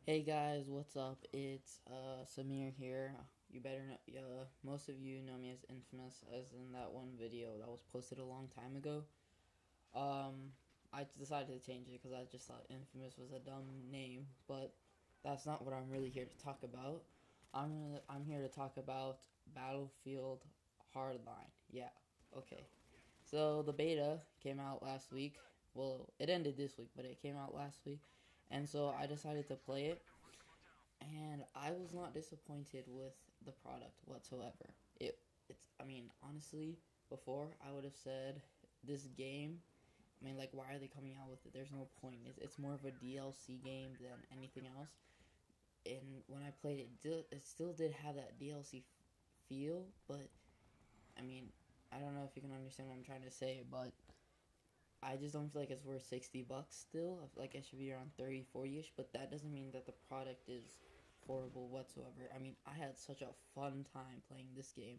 Hey guys, what's up? It's Samir here. You better know, most of you know me as Infamous, as in that one video that was posted a long time ago. Um, I decided to change it because I just thought Infamous was a dumb name, but that's not what I'm really here to talk about. I'm here to talk about Battlefield Hardline. Yeah, okay. So the beta came out last week. Well, it ended this week, but it came out last week, and so I decided to play it, and I was not disappointed with the product whatsoever. I mean, honestly, before I would have said this game. I mean, like, why are they coming out with it? There's no point. It's more of a DLC game than anything else. And when I played it, it still did have that DLC feel, but I mean, I don't know if you can understand what I'm trying to say, but I just don't feel like it's worth $60 still. I feel like it should be around 30, 40-ish, but that doesn't mean that the product is horrible whatsoever. I mean, I had such a fun time playing this game.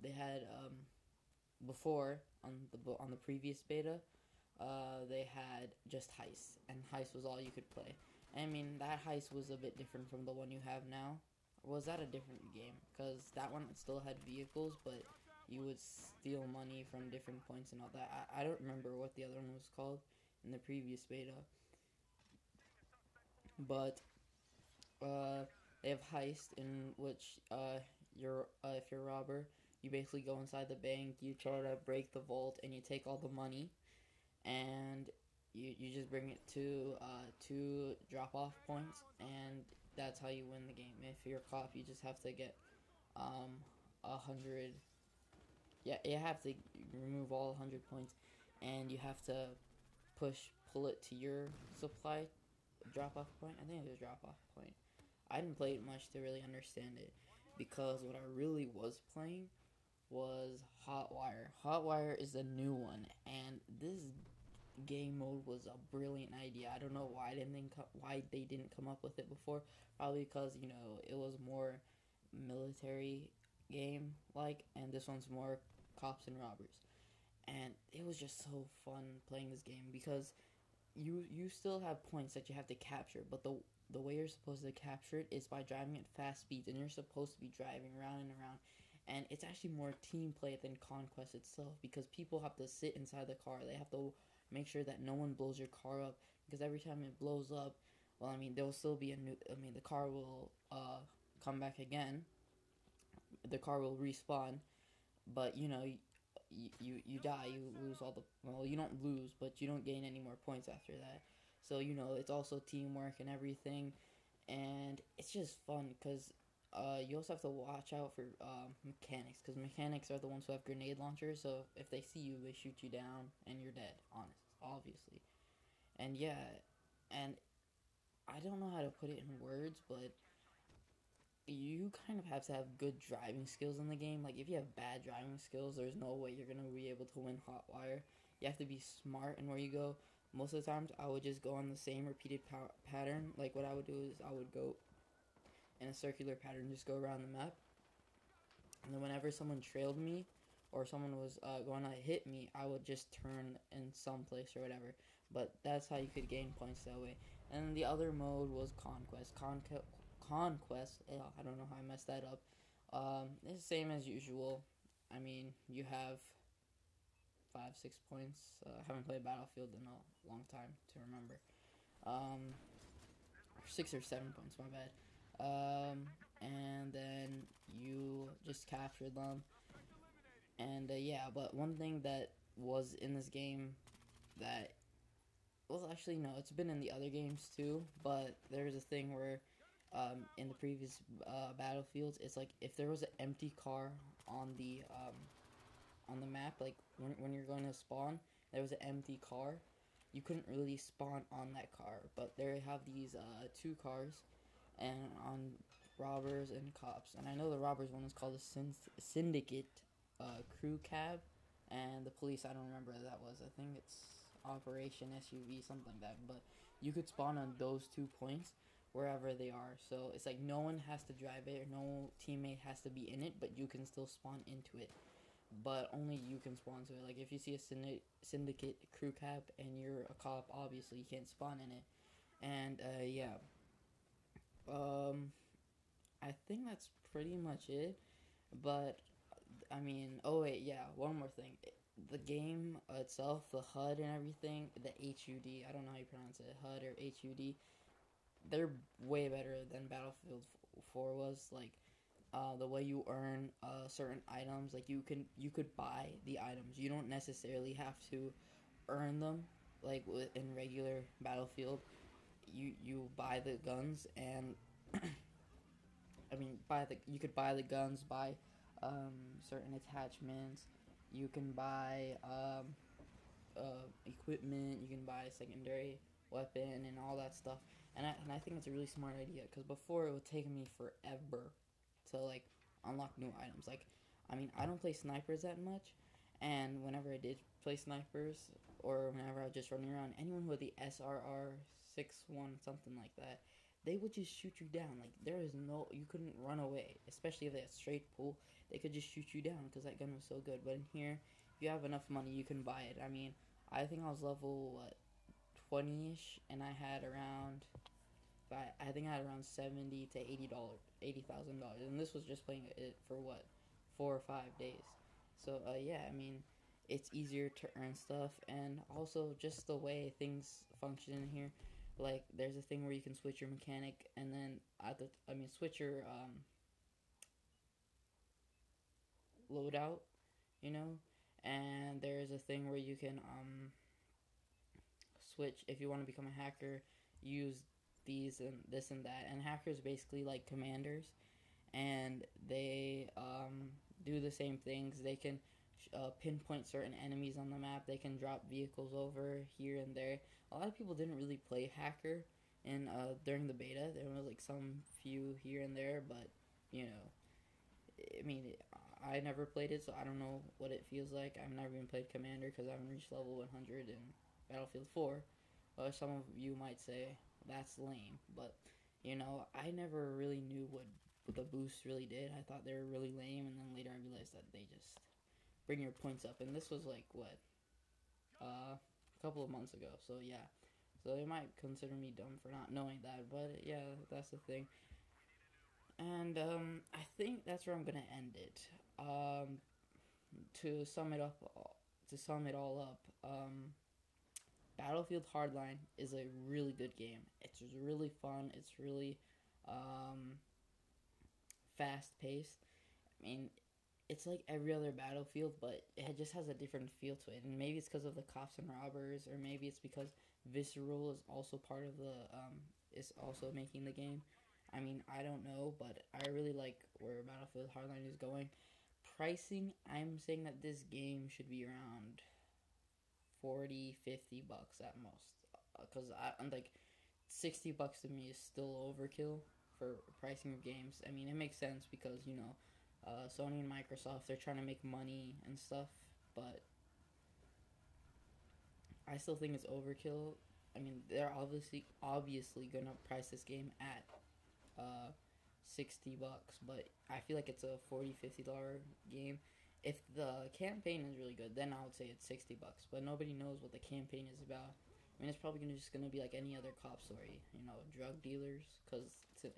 They had before on the previous beta, they had just heist, and heist was all you could play. I mean, that heist was a bit different from the one you have now. Or was that a different game? Because that one still had vehicles, but you would steal money from different points and all that. I don't remember what the other one was called in the previous beta. But they have heist, in which if you're a robber, you basically go inside the bank, you try to break the vault, and you take all the money, and you just bring it to two drop off points, and that's how you win the game. If you're a cop, you just have to get 100. Yeah, you have to remove all 100 points, and you have to pull it to your supply drop off point. I think it was drop off point. I didn't play it much to really understand it, because what I really was playing was Hotwire. Hotwire is a new one, and this game mode was a brilliant idea. I don't know why they didn't come up with it before. Probably because it was more military game like, and this one's more cops and robbers. And it was just so fun playing this game because you still have points that you have to capture, but the way you're supposed to capture it is by driving at fast speeds, and you're supposed to be driving around and around. And it's actually more team play than conquest itself, because people have to sit inside the car. They have to make sure that no one blows your car up, because every time it blows up, well, I mean, there will still be the car will come back again. The car will respawn, but you die. You lose all the, well, you don't lose, but you don't gain any more points after that. So it's also teamwork and everything, and it's just fun because you also have to watch out for mechanics, because mechanics are the ones who have grenade launchers. So if they see you, they shoot you down, and you're dead. Obviously, and yeah, and I don't know how to put it in words, but you kind of have to have good driving skills in the game. Like, if you have bad driving skills, there's no way you're gonna be able to win Hotwire. You have to be smart in where you go. Most of the times, I would just go on the same repeated pattern. Like, what I would do is I would go in a circular pattern, just go around the map. And then whenever someone trailed me, or someone was going to hit me, I would just turn in some place or whatever. But that's how you could gain points that way. And then the other mode was Conquest. Conquest, I don't know how I messed that up. It's the same as usual. I mean, you have 5-6 points. I haven't played Battlefield in a long time to remember. 6 or 7 points, my bad. And then you just capture them. And yeah, but one thing that was in this game that, well, actually no, it's been in the other games too, but there's a thing where in the previous Battlefields, it's like if there was an empty car on the map, like when you're going to spawn, there was an empty car, you couldn't really spawn on that car. But they have these two cars, and on robbers and cops. And I know the robbers one is called a syndicate crew cab, and the police, I don't remember what that was. I think it's Operation SUV, something like that. But you could spawn on those 2 points wherever they are. So it's like no one has to drive it, or no teammate has to be in it, but you can still spawn into it. But only you can spawn to it. Like, if you see a syndicate crew cab and you're a cop, obviously you can't spawn in it. And yeah, Um, I think that's pretty much it. But I mean, oh wait, yeah, one more thing. The game itself, the HUD and everything, the HUD, I don't know how you pronounce it, HUD or HUD, they're way better than Battlefield 4 was. Like, the way you earn certain items, like you could buy the items. You don't necessarily have to earn them like in regular Battlefield. You buy the guns and I mean, buy the you could buy the guns, buy certain attachments. You can buy equipment. You can buy a secondary weapon and all that stuff. And I think it's a really smart idea because before it would take me forever to like unlock new items. Like, I mean, I don't play snipers that much, and whenever I did play snipers or whenever I was just running around, anyone with the SRR 61 something like that, they would just shoot you down. Like there is no, you couldn't run away, especially if they had straight pull. They could just shoot you down because that gun was so good. But in here, if you have enough money, you can buy it. I mean, I think I was level what 20ish, and I had around I think I had around $70 to $80, $80,000, and this was just playing it for what 4 or 5 days. So yeah, I mean, it's easier to earn stuff, and also just the way things function in here. Like there's a thing where you can switch your mechanic, and then switch your loadout, you know, and there's a thing where you can switch if you want to become a hacker, use these and this and that. And hackers basically like commanders, and they do the same things. They can pinpoint certain enemies on the map. They can drop vehicles over here and there. A lot of people didn't really play hacker in during the beta. There was like some few here and there, but you know, I mean, I never played it, so I don't know what it feels like. I've never even played Commander because I haven't reached level 100 in Battlefield 4. Some of you might say that's lame, but you know, I never really knew what the boosts really did. I thought they were really lame, and then later I realized that they just bring your points up. And this was like what a couple of months ago. So yeah, so they might consider me dumb for not knowing that, but yeah, that's the thing. And I think that's where I'm gonna end it. To sum it up, to sum it all up, Battlefield Hardline is a really good game. It's really fun. It's really um, fast paced. I mean, it's like every other Battlefield, but it just has a different feel to it. And maybe it's because of the cops and robbers, or maybe it's because Visceral is also part of the is also making the game. I mean, I don't know, but I really like where Battlefield Hardline is going. Pricing, I'm saying that this game should be around 40, $50 at most. Because I'm like, $60 to me is still overkill for pricing of games. I mean, it makes sense because, you know, Sony and Microsoft, they're trying to make money and stuff, but I still think it's overkill. I mean, they're obviously gonna price this game at $60, but I feel like it's a $40, $50 game. If the campaign is really good, then I would say it's $60. But nobody knows what the campaign is about. I mean, it's probably just gonna be like any other cop story, you know, drug dealers, because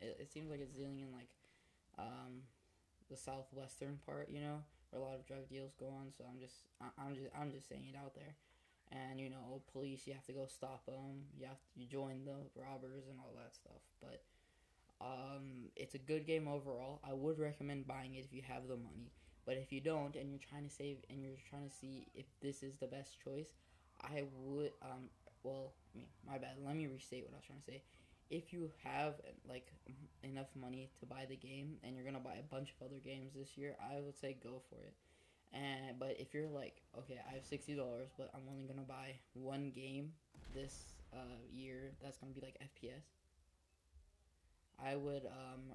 it seems like it's dealing in like um, the southwestern part, you know, where a lot of drug deals go on. So I'm just saying it out there. And you know, police, you have to go stop them. You join the robbers and all that stuff. But it's a good game overall. I would recommend buying it if you have the money. But if you don't, and you're trying to save, and you're trying to see if this is the best choice, I would. I mean, my bad. Let me restate what I was trying to say. If you have like enough money to buy the game, and you're gonna buy a bunch of other games this year, I would say go for it. And but if you're like, okay, I have $60, but I'm only gonna buy one game this year that's gonna be like FPS, I would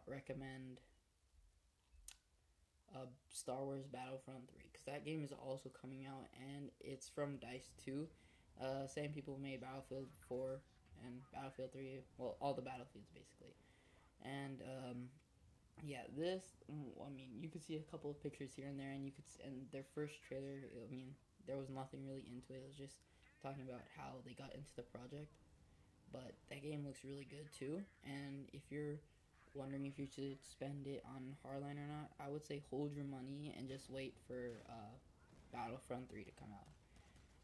recommend Star Wars Battlefront 3 because that game is also coming out and it's from Dice 2. Same people who made Battlefield 4 and Battlefield 3. Well, all the Battlefields basically. And yeah, this. I mean, you could see a couple of pictures here and there, and and their first trailer. I mean, there was nothing really into it. It was just talking about how they got into the project. But that game looks really good too. And if you're wondering if you should spend it on Hardline or not, I would say hold your money and just wait for Battlefront 3 to come out.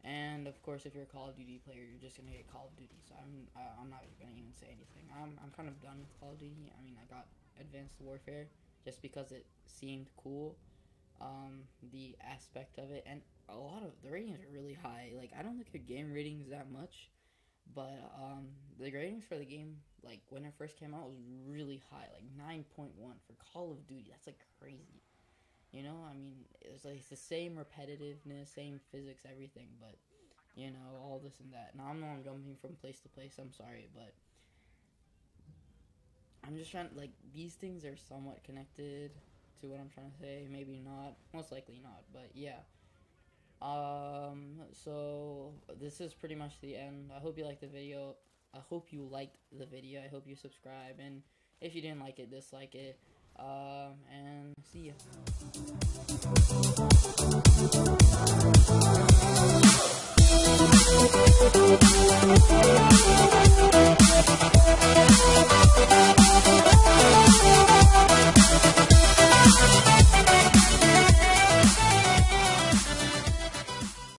And of course, if you're a Call of Duty player, you're just gonna get Call of Duty. So I'm not gonna even say anything. I'm kind of done with Call of Duty. I mean, I got Advanced Warfare just because it seemed cool, the aspect of it, and a lot of the ratings are really high. Like, I don't look at game ratings that much, but the ratings for the game, like when it first came out, was really high, like 9.1 for Call of Duty. That's like crazy. You know, I mean, it's like it's the same repetitiveness, same physics, everything, but you know, all this and that. Now, I know I'm jumping from place to place. I'm sorry, but I'm just trying, like, these things are somewhat connected to what I'm trying to say. Maybe not. Most likely not, but yeah. So this is pretty much the end. I hope you liked the video. I hope you liked the video. I hope you subscribe, and if you didn't like it, dislike it. And see ya.